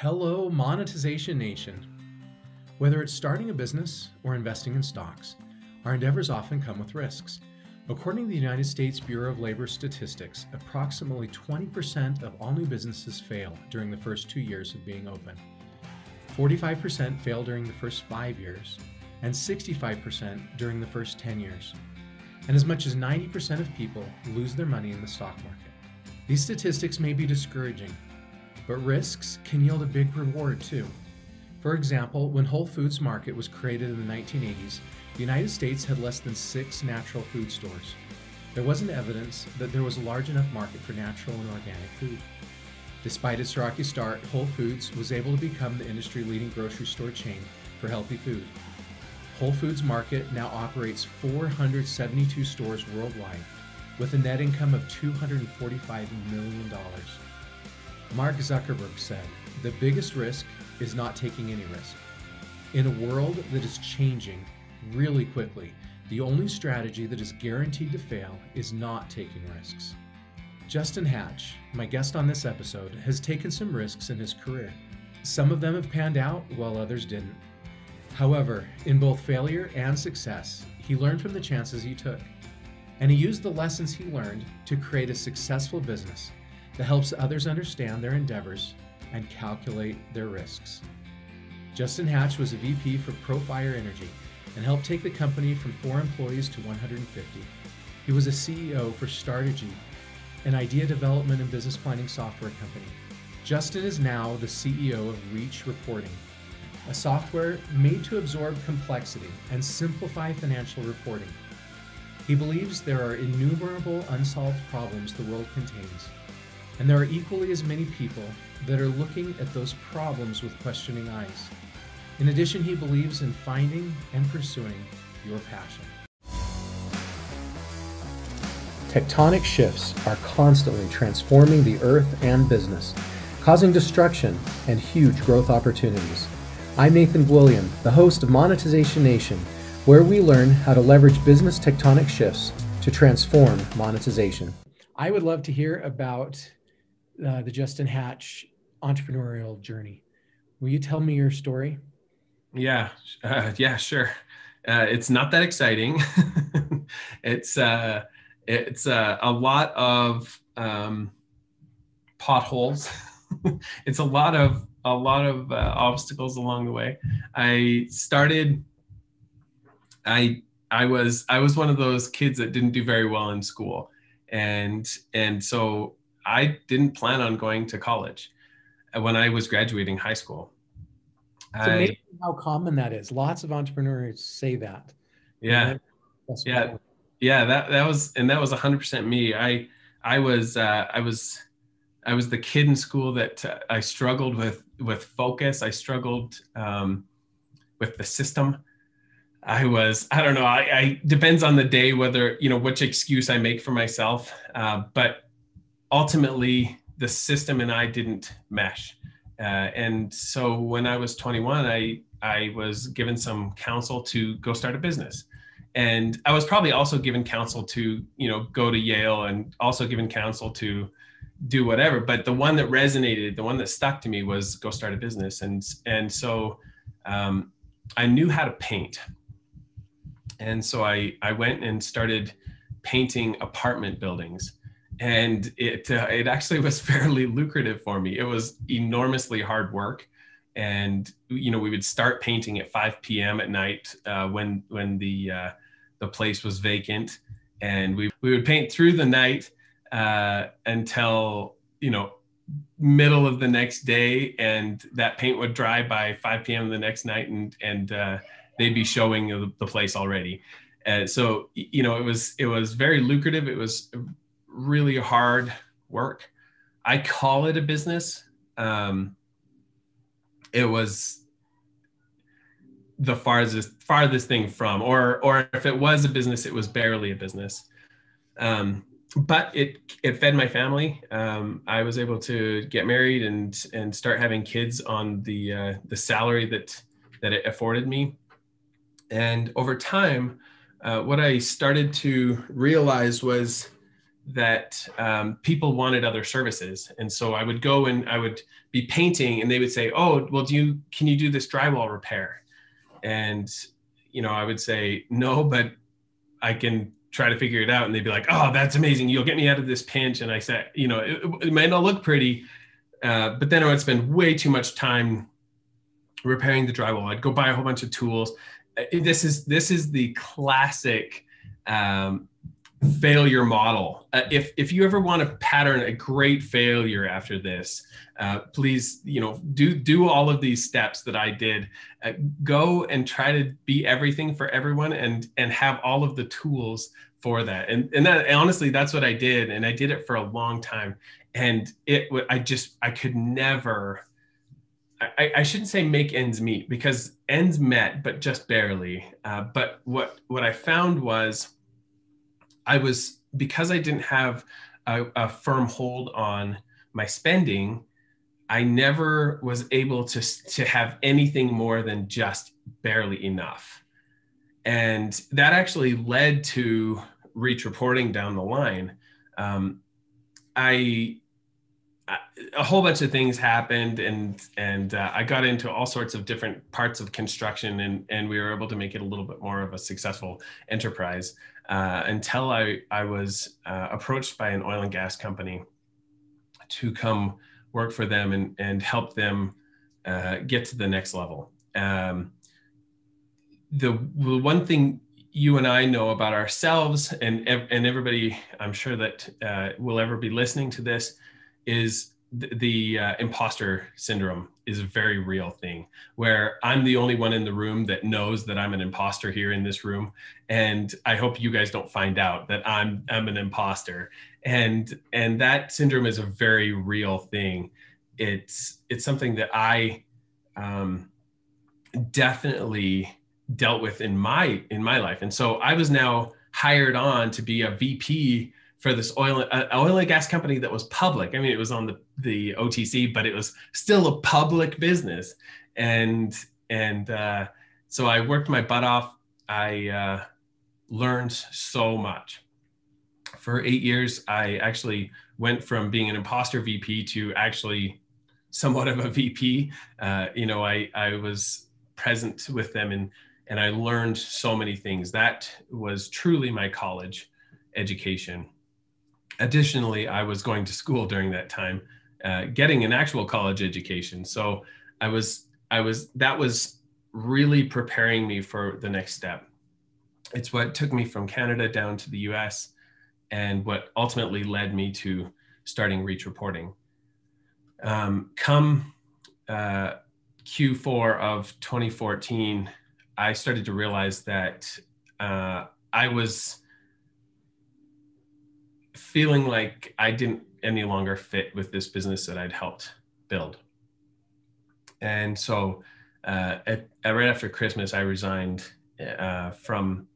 Hello, Monetization Nation. Whether it's starting a business or investing in stocks, our endeavors often come with risks. According to the United States Bureau of Labor Statistics, approximately 20% of all new businesses fail during the first 2 years of being open. 45% fail during the first 5 years, and 65% during the first 10 years. And as much as 90% of people lose their money in the stock market. These statistics may be discouraging, but risks can yield a big reward too. For example, when Whole Foods Market was created in the 1980s, the United States had less than 6 natural food stores. There wasn't evidence that there was a large enough market for natural and organic food. Despite its rocky start, Whole Foods was able to become the industry-leading grocery store chain for healthy food. Whole Foods Market now operates 472 stores worldwide, with a net income of $245 million. Mark Zuckerberg said, "The biggest risk is not taking any risk." In a world that is changing really quickly, the only strategy that is guaranteed to fail is not taking risks. Justin Hatch, my guest on this episode, has taken some risks in his career. Some of them have panned out while others didn't. However, in both failure and success, he learned from the chances he took. And he used the lessons he learned to create a successful business that helps others understand their endeavors and calculate their risks. Justin Hatch was a VP for Profire Energy and helped take the company from 4 employees to 150. He was a CEO for Strategy, an idea development and business planning software company. Justin is now the CEO of Reach Reporting, a software made to absorb complexity and simplify financial reporting. He believes there are innumerable unsolved problems the world contains, and there are equally as many people that are looking at those problems with questioning eyes. In addition, he believes in finding and pursuing your passion. Tectonic shifts are constantly transforming the earth and business, causing destruction and huge growth opportunities. I'm Nathan William, the host of Monetization Nation, where we learn how to leverage business tectonic shifts to transform monetization. I would love to hear about the Justin Hatch entrepreneurial journey. Will you tell me your story? Yeah, sure. It's not that exciting. It's a lot of potholes. It's a lot of obstacles along the way. I was one of those kids that didn't do very well in school, and so I didn't plan on going to college when I was graduating high school. It's amazing how common that is. Lots of entrepreneurs say that. Yeah. That was 100% me. I was the kid in school that I struggled with focus. I struggled with the system. I don't know. I depends on the day whether, which excuse I make for myself. But ultimately, the system and I didn't mesh. And so when I was 21, I was given some counsel to go start a business. And I was probably also given counsel to, go to Yale, and also given counsel to do whatever. But the one that resonated, the one that stuck to me was go start a business. And so I knew how to paint. And so I went and started painting apartment buildings. And it actually was fairly lucrative for me. It was enormously hard work. And, we would start painting at 5 p.m. at night when the place was vacant. And we would paint through the night until, middle of the next day. And that paint would dry by 5 p.m. the next night. And they'd be showing the place already. So, it was very lucrative. It was really hard work. I call it a business. It was the farthest thing from, or if it was a business, it was barely a business. But it fed my family. I was able to get married and start having kids on the salary that it afforded me. And over time, what I started to realize was people wanted other services. And so I would go and I would be painting and they would say, oh, well, can you do this drywall repair? And, I would say, no, but I can try to figure it out. And they'd be like, oh, that's amazing. You'll get me out of this pinch. And I said, it might not look pretty, but then I would spend way too much time repairing the drywall. I'd go buy a whole bunch of tools. This is the classic failure model. If you ever want to pattern a great failure after this, please, do all of these steps that I did. Go and try to be everything for everyone, and have all of the tools for that. And that, honestly, that's what I did, and I did it for a long time. And I could never. I shouldn't say make ends meet, because ends met, but just barely. But what I found was, because I didn't have a firm hold on my spending, I never was able to have anything more than just barely enough. And that actually led to reach reporting down the line. A whole bunch of things happened, and I got into all sorts of different parts of construction, and we were able to make it a little bit more of a successful enterprise, until I was approached by an oil and gas company to come work for them and help them get to the next level. The one thing you and I know about ourselves, and everybody I'm sure that will ever be listening to this, is the imposter syndrome is a very real thing, where I'm the only one in the room that knows that I'm an imposter here in this room. And I hope you guys don't find out that I'm an imposter. And that syndrome is a very real thing. It's something that I definitely dealt with in my life. And so I was now hired on to be a VP for this oil and gas company that was public. I mean, it was on the OTC, but it was still a public business. And so I worked my butt off. I learned so much. For 8 years, I actually went from being an imposter VP to actually somewhat of a VP. I was present with them, and I learned so many things. That was truly my college education. Additionally, I was going to school during that time, getting an actual college education. So that was really preparing me for the next step. It's what took me from Canada down to the US, and what ultimately led me to starting Reach Reporting. Come Q4 of 2014, I started to realize that I was feeling like I didn't any longer fit with this business that I'd helped build. And so right after Christmas, I resigned from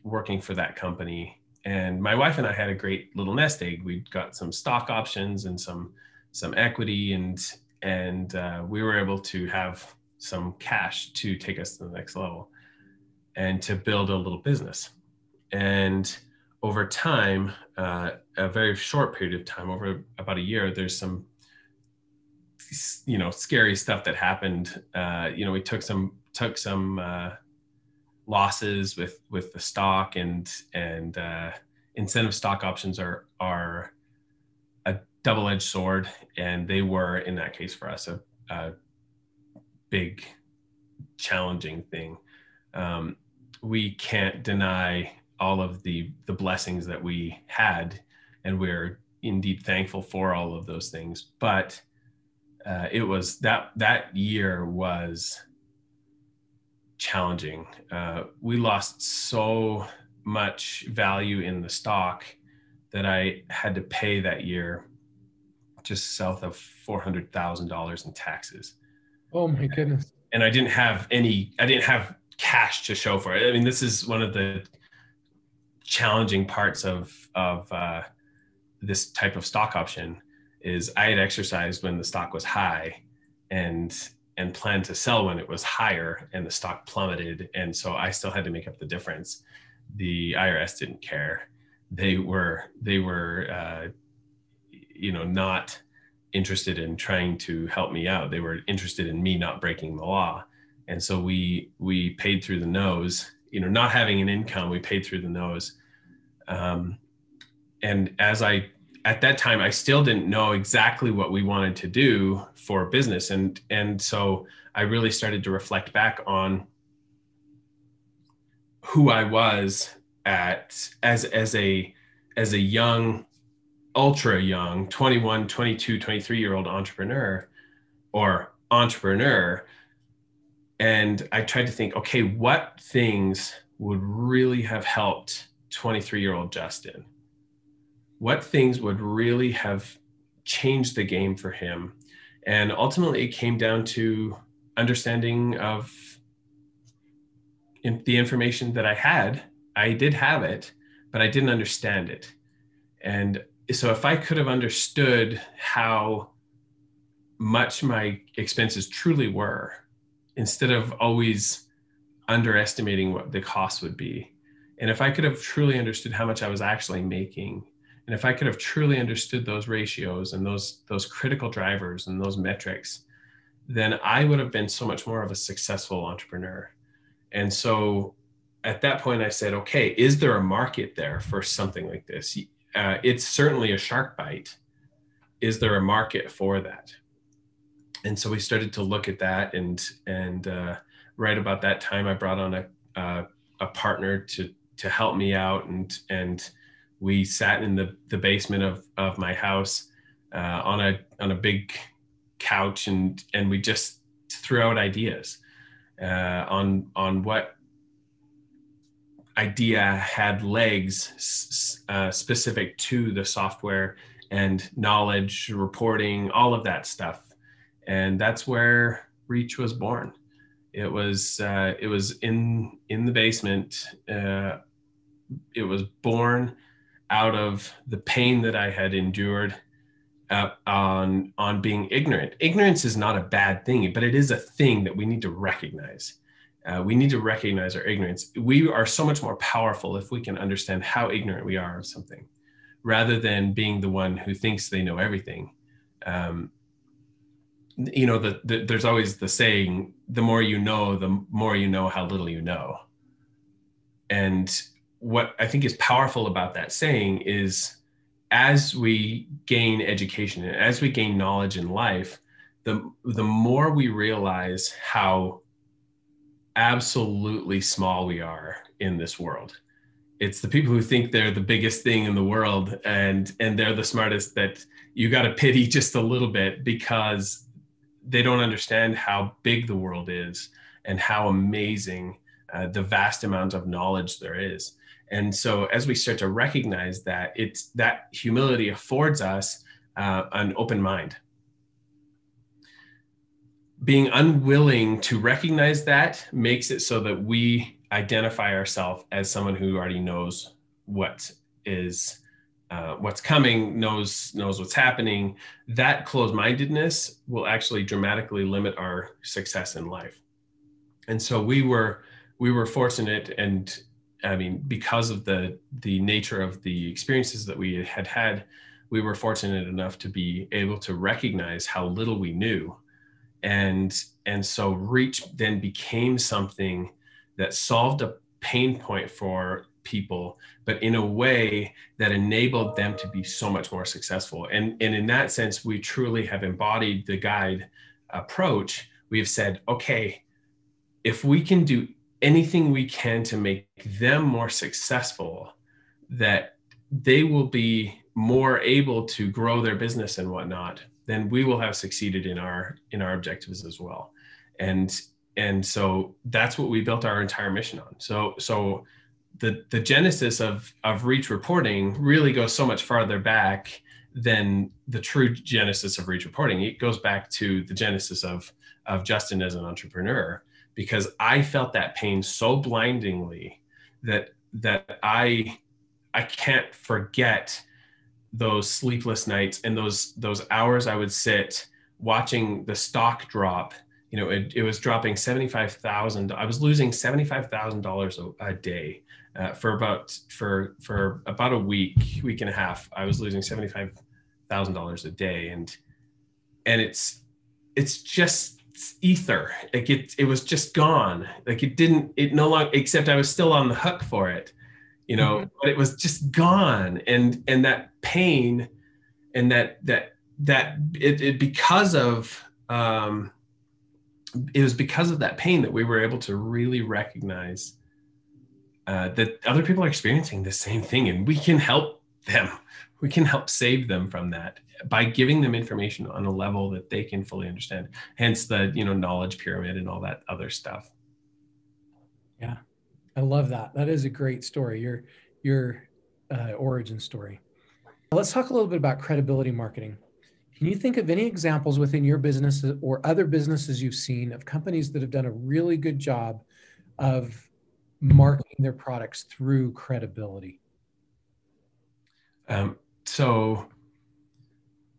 working for that company. And my wife and I had a great little nest egg. We'd got some stock options and some equity, and we were able to have some cash to take us to the next level and to build a little business. And over time, a very short period of time, over about a year, there's some, scary stuff that happened. We took some losses with the stock, and incentive stock options are a double-edged sword, and they were, in that case for us, a big challenging thing. We can't deny all of the blessings that we had, and we're indeed thankful for all of those things. But it was that year was challenging. We lost so much value in the stock that I had to pay that year just south of $400,000 in taxes. Oh my goodness. And I didn't have cash to show for it. I mean, this is one of the challenging parts of this type of stock option, is I had exercised when the stock was high and planned to sell when it was higher, and the stock plummeted. And so I still had to make up the difference. The IRS didn't care. they were not interested in trying to help me out. They were interested in me not breaking the law. And so we paid through the nose, not having an income, we paid through the nose. And at that time, I still didn't know exactly what we wanted to do for business. And so I really started to reflect back on who I was as a young, ultra young, 21, 22, 23-year-old entrepreneur. And I tried to think, okay, what things would really have helped 23-year-old Justin? What things would really have changed the game for him? And ultimately it came down to understanding of the information that I had. I did have it, but I didn't understand it. And so if I could have understood how much my expenses truly were, instead of always underestimating what the cost would be, and if I could have truly understood how much I was actually making, and if I could have truly understood those ratios and those critical drivers and those metrics, then I would have been so much more of a successful entrepreneur. And so at that point I said, okay, is there a market there for something like this? It's certainly a shark bite. Is there a market for that? And so we started to look at that, and right about that time, I brought on a partner to help me out, and we sat in the basement of my house on a big couch, and we just threw out ideas on what idea had legs specific to the software and knowledge reporting, all of that stuff. And that's where Reach was born. It was in the basement. It was born out of the pain that I had endured on being ignorant. Ignorance is not a bad thing, but it is a thing that we need to recognize. We need to recognize our ignorance. We are so much more powerful if we can understand how ignorant we are of something, rather than being the one who thinks they know everything. There's always the saying, the more you know how little you know. And what I think is powerful about that saying is, as we gain education and as we gain knowledge in life, the more we realize how absolutely small we are in this world. It's the people who think they're the biggest thing in the world and they're the smartest that you got to pity just a little bit, because they don't understand how big the world is and how amazing the vast amount of knowledge there is. And so as we start to recognize that, it's that humility affords us an open mind. Being unwilling to recognize that makes it so that we identify ourselves as someone who already knows what is what's coming, knows what's happening. That closed-mindedness will actually dramatically limit our success in life. And so we were fortunate, and I mean, because of the nature of the experiences that we had, we were fortunate enough to be able to recognize how little we knew. And so Reach then became something that solved a pain point for people, but in a way that enabled them to be so much more successful. And in that sense, we truly have embodied the guide approach. We've said, okay, if we can do anything we can to make them more successful, that they will be more able to grow their business and whatnot, then we will have succeeded in our objectives as well. And so that's what we built our entire mission on. So the genesis of Reach reporting really goes so much farther back than the true genesis of Reach reporting. It goes back to the genesis of Justin as an entrepreneur, because I felt that pain so blindingly that I can't forget those sleepless nights and those hours I would sit watching the stock drop. It was dropping $75,000. I was losing $75,000 a day For about a week and a half. I was losing $75,000 a day, and it's just ether. Like it was just gone. Like it no longer, except I was still on the hook for it, but it was just gone. And that pain, and that it because of it was because of that pain that we were able to really recognize that other people are experiencing the same thing, and we can help them. We can help save them from that by giving them information on a level that they can fully understand. Hence the, knowledge pyramid and all that other stuff. Yeah, I love that. That is a great story. Your origin story. Let's talk a little bit about credibility marketing. Can you think of any examples within your business or other businesses you've seen of companies that have done a really good job of marketing their products through credibility? So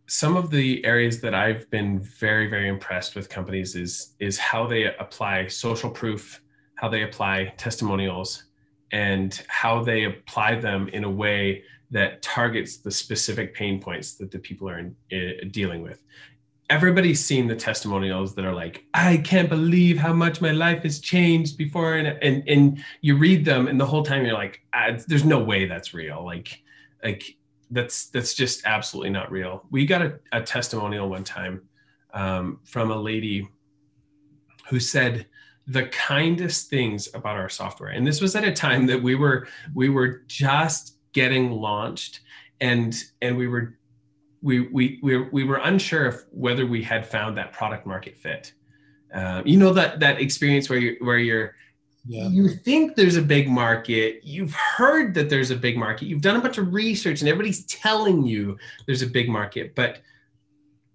some of the areas that I've been very, very impressed with companies is how they apply social proof, how they apply testimonials, and how they apply them in a way that targets the specific pain points that the people are dealing with. Everybody's seen the testimonials that are like, I can't believe how much my life has changed before. And you read them, and the whole time you're like, there's no way that's real. Like that's just absolutely not real. We got a testimonial one time from a lady who said the kindest things about our software. And this was at a time that we were just getting launched, and we were unsure of whether we had found that product market fit. That experience where you think there's a big market, you've heard that there's a big market, you've done a bunch of research, and everybody's telling you there's a big market. But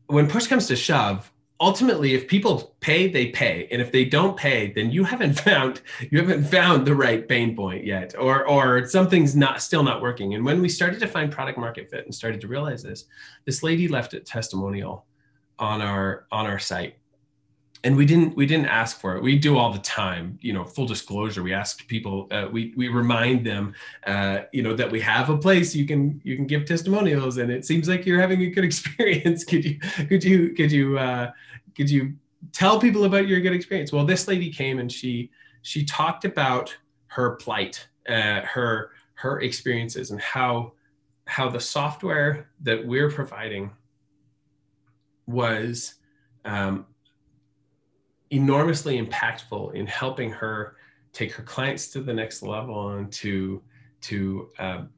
when push comes to shove, ultimately, if people pay, they pay. And if they don't pay, then you haven't found the right pain point yet, or something's still not working. And when we started to find product market fit and started to realize this lady left a testimonial on our site. And we didn't ask for it. We do all the time, full disclosure. We ask people, we remind them, that we have a place you can give testimonials, and it seems like you're having a good experience. Could you tell people about your good experience? Well, this lady came and she talked about her plight, her experiences, and how the software that we're providing was enormously impactful in helping her take her clients to the next level and to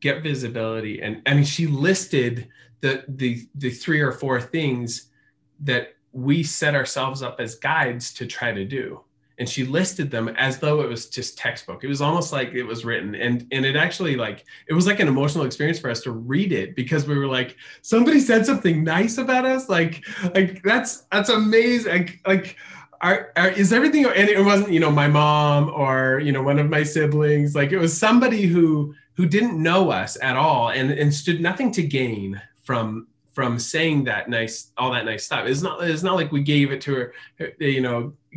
get visibility. And I mean, she listed the 3 or 4 things that we set ourselves up as guides to try to do. And she listed them as though it was just textbook. It was almost like it was written. And it actually it was like an emotional experience for us to read it, because we were like, somebody said something nice about us. Like that's amazing. Is everything, and it wasn't, my mom or, one of my siblings. Like, it was somebody who didn't know us at all and stood nothing to gain from saying all that nice stuff. It's not like we gave it to her,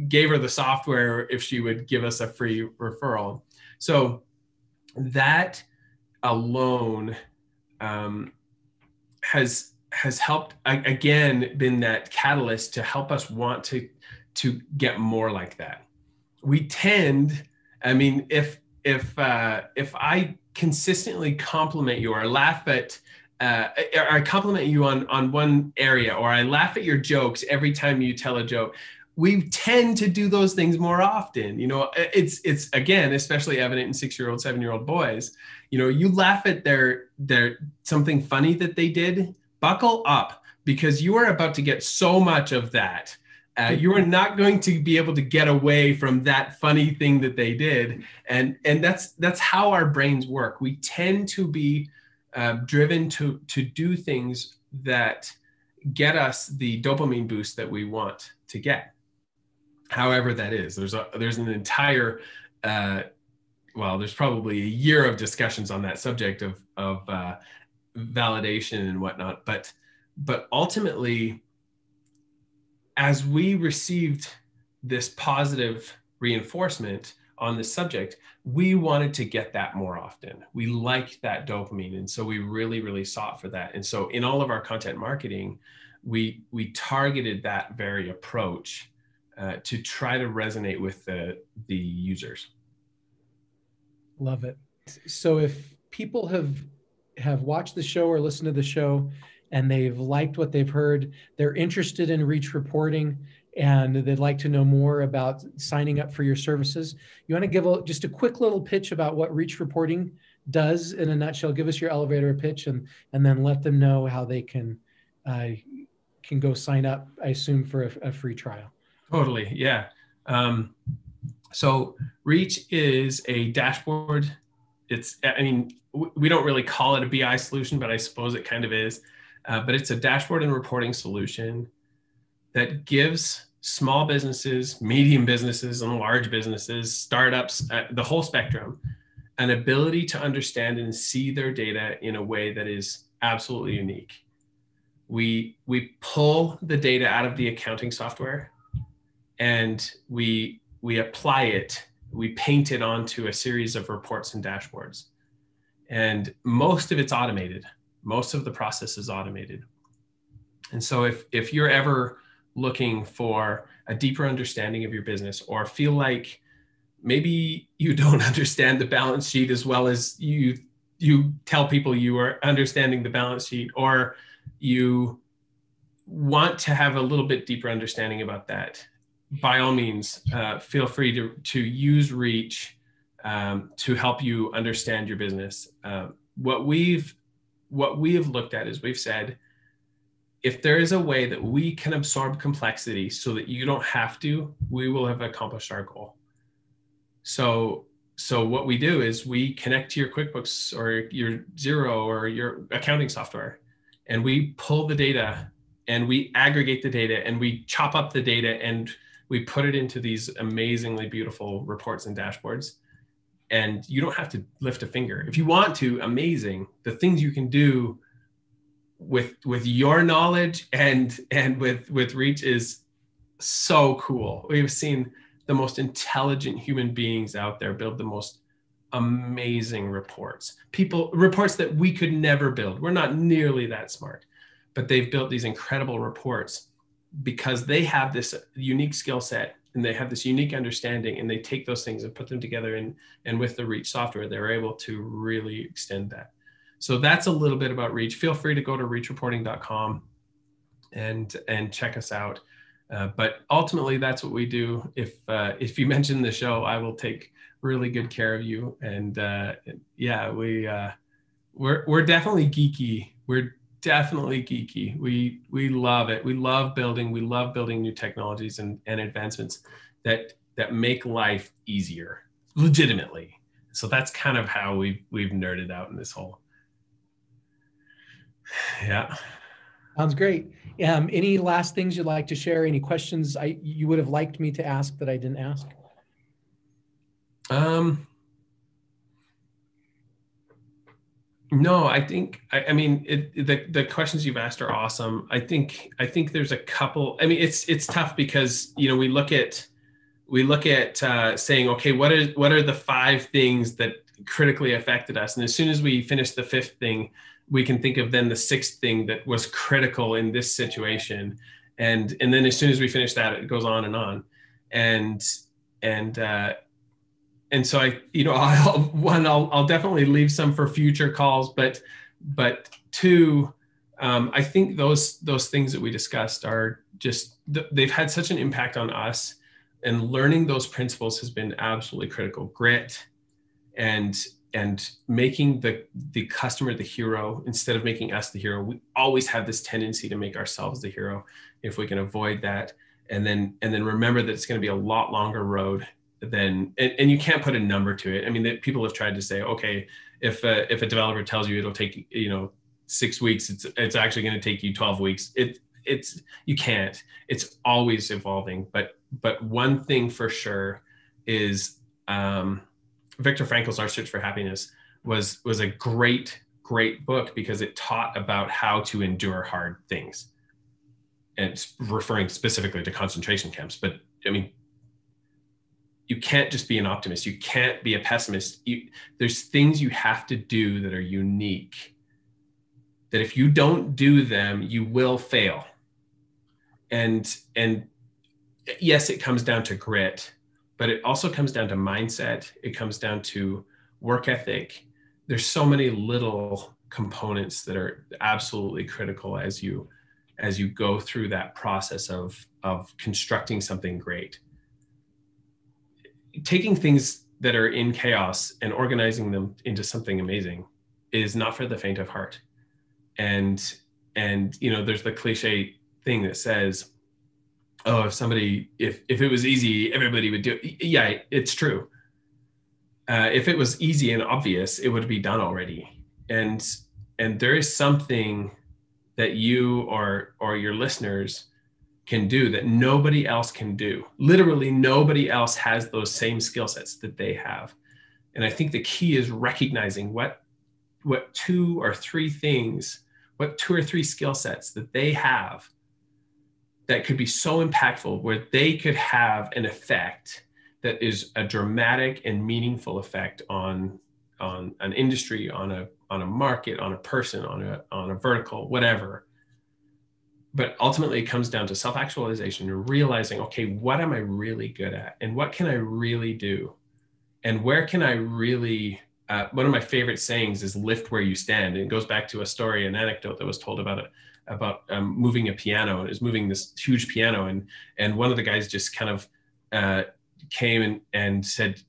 gave her the software if she would give us a free referral. So that alone has helped, again, been that catalyst to help us want to get more like that. We tend, if I consistently compliment you or laugh at, or I compliment you on one area, or I laugh at your jokes every time you tell a joke, we tend to do those things more often. It's again, especially evident in 6-year-old, 7-year-old boys. You laugh at their something funny that they did, buckle up, because you are about to get so much of that. You are not going to be able to get away from that funny thing that they did. And that's how our brains work. We tend to be driven to do things that get us the dopamine boost that we want to get. However that is. There's an entire, there's probably a year of discussions on that subject of validation and whatnot. But ultimately, as we received this positive reinforcement, on this subject, we wanted to get that more often. We liked that dopamine. And so we really, really sought for that. And so in all of our content marketing, we targeted that very approach to try to resonate with the users. Love it. So if people have watched the show or listened to the show and they've liked what they've heard, they're interested in Reach reporting, and they'd like to know more about signing up for your services, you want to give just a quick little pitch about what Reach reporting does in a nutshell? Give us your elevator pitch, and then let them know how they can go sign up, I assume, for a free trial. Totally. Yeah. So Reach is a dashboard. We don't really call it a BI solution, but I suppose it kind of is. But it's a dashboard and reporting solution that gives small businesses, medium businesses, and large businesses, startups, the whole spectrum, an ability to understand and see their data in a way that is absolutely unique. We pull the data out of the accounting software, and we apply it, we paint it onto a series of reports and dashboards. And most of it's automated. Most of the process is automated. And so if you're ever looking for a deeper understanding of your business, or feel like maybe you don't understand the balance sheet as well as you tell people you are understanding the balance sheet, or you want to have a little bit deeper understanding about that, by all means, feel free to use Reach to help you understand your business. What we have looked at is, we've said, if there is a way that we can absorb complexity so that you don't have to, we will have accomplished our goal. So what we do is we connect to your QuickBooks or your Xero or your accounting software, and we pull the data and we aggregate the data and we chop up the data and we put it into these amazingly beautiful reports and dashboards. And you don't have to lift a finger. If you want to, amazing. The things you can do with your knowledge and with Reach is so cool. We've seen the most intelligent human beings out there build the most amazing reports. Reports that we could never build. We're not nearly that smart, but they've built these incredible reports because they have this unique skill set and they have this unique understanding, and they take those things and put them together. And with the Reach software, they're able to really extend that. So that's a little bit about Reach. Feel free to go to reachreporting.com and check us out. But ultimately, that's what we do. If you mention the show, I will take really good care of you. And yeah, we're definitely geeky. We're definitely geeky. We love it. We love building new technologies and advancements that make life easier, legitimately. So that's kind of how we've nerded out in this whole. Yeah. Sounds great. Any last things you'd like to share? Any questions you would have liked me to ask that I didn't ask? No, I think, the questions you've asked are awesome. I think there's a couple. It's tough because, we look at saying, okay, what are the 5 things that critically affected us? And as soon as we finish the 5th thing, we can think of then the 6th thing that was critical in this situation. And then as soon as we finish that, it goes on and on. And so I'll definitely leave some for future calls, but 2, I think those things that we discussed are just, they've had such an impact on us, and learning those principles has been absolutely critical. Grit and making the customer the hero instead of making us the hero. We always have this tendency to make ourselves the hero. If we can avoid that, and then remember that it's going to be a lot longer road than, and you can't put a number to it. People have tried to say, okay, if a developer tells you it'll take 6 weeks, it's actually going to take you 12 weeks. You can't. It's always evolving. But one thing for sure is Viktor Frankl's Our Search for Happiness was a great book because it taught about how to endure hard things, and referring specifically to concentration camps. But you can't just be an optimist. You can't be a pessimist. There's things you have to do that are unique, that if you don't do them, you will fail. And yes, it comes down to grit, but it also comes down to mindset. It comes down to work ethic. There's so many little components that are absolutely critical as you go through that process of constructing something great. Taking things that are in chaos and organizing them into something amazing is not for the faint of heart. And there's the cliche thing that says, oh, if it was easy, everybody would do it. Yeah, it's true. If it was easy and obvious, it would be done already. And there is something that you or your listeners can do that nobody else can do. Literally nobody else has those same skill sets that they have. And I think the key is recognizing what two or three skill sets that they have that could be so impactful, where they could have an effect that is a dramatic and meaningful effect on an industry, on a market, on a person, on a vertical, whatever. But ultimately it comes down to self-actualization and realizing, okay, what am I really good at? And what can I really do? And where can I really, one of my favorite sayings is lift where you stand. And it goes back to an anecdote that was told about moving a piano. It was moving this huge piano. And one of the guys just kind of came and said,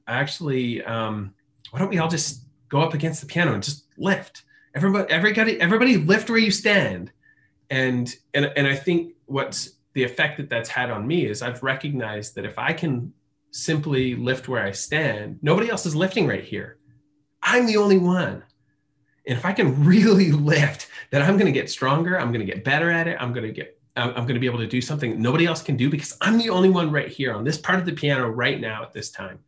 actually, why don't we all just go up against the piano and just lift? Everybody lift where you stand. And I think what's the effect that's had on me is I've recognized that if I can simply lift where I stand, nobody else is lifting right here. I'm the only one. And if I can really lift, then I'm going to get stronger. I'm going to get better at it. I'm going to be able to do something nobody else can do because I'm the only one right here on this part of the piano right now at this time.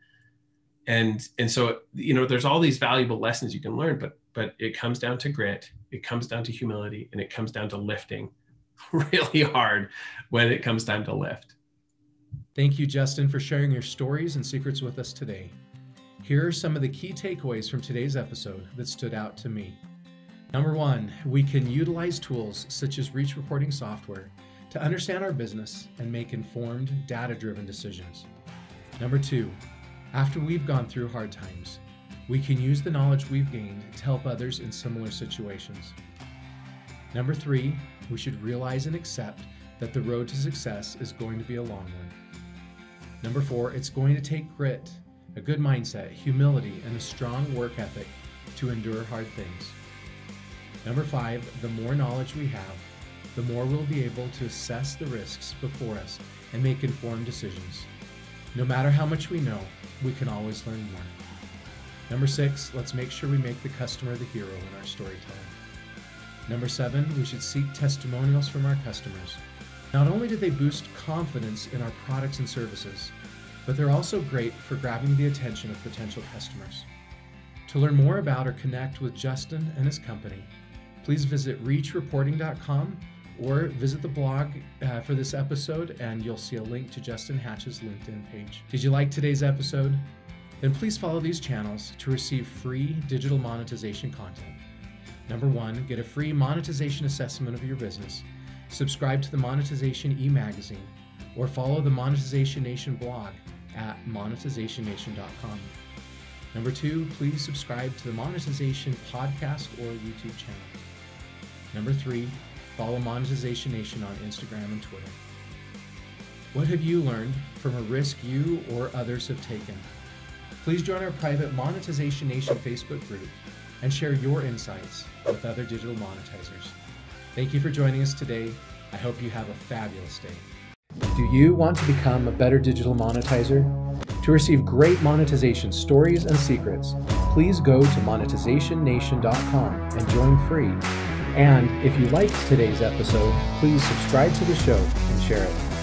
And so, there's all these valuable lessons you can learn, but it comes down to grit, it comes down to humility, and it comes down to lifting really hard when it comes time to lift. Thank you, Justin, for sharing your stories and secrets with us today. Here are some of the key takeaways from today's episode that stood out to me. Number 1, we can utilize tools such as reach reporting software to understand our business and make informed, data-driven decisions. Number 2, after we've gone through hard times, we can use the knowledge we've gained to help others in similar situations. Number 3, we should realize and accept that the road to success is going to be a long one. Number 4, it's going to take grit, a good mindset, humility, and a strong work ethic to endure hard things. Number 5, the more knowledge we have, the more we'll be able to assess the risks before us and make informed decisions. No matter how much we know, we can always learn more. Number 6, let's make sure we make the customer the hero in our storytelling. Number 7, we should seek testimonials from our customers. Not only do they boost confidence in our products and services, but they're also great for grabbing the attention of potential customers. To learn more about or connect with Justin and his company, please visit reachreporting.com or visit the blog for this episode, and you'll see a link to Justin Hatch's LinkedIn page. Did you like today's episode? Then please follow these channels to receive free digital monetization content. Number 1, get a free monetization assessment of your business, subscribe to the Monetization e-magazine, or follow the Monetization Nation blog at monetizationnation.com. Number 2, please subscribe to the Monetization podcast or YouTube channel. Number 3, follow Monetization Nation on Instagram and Twitter. What have you learned from a risk you or others have taken? Please join our private Monetization Nation Facebook group and share your insights with other digital monetizers. Thank you for joining us today. I hope you have a fabulous day. Do you want to become a better digital monetizer? To receive great monetization stories and secrets, please go to monetizationnation.com and join free. And if you liked today's episode, please subscribe to the show and share it.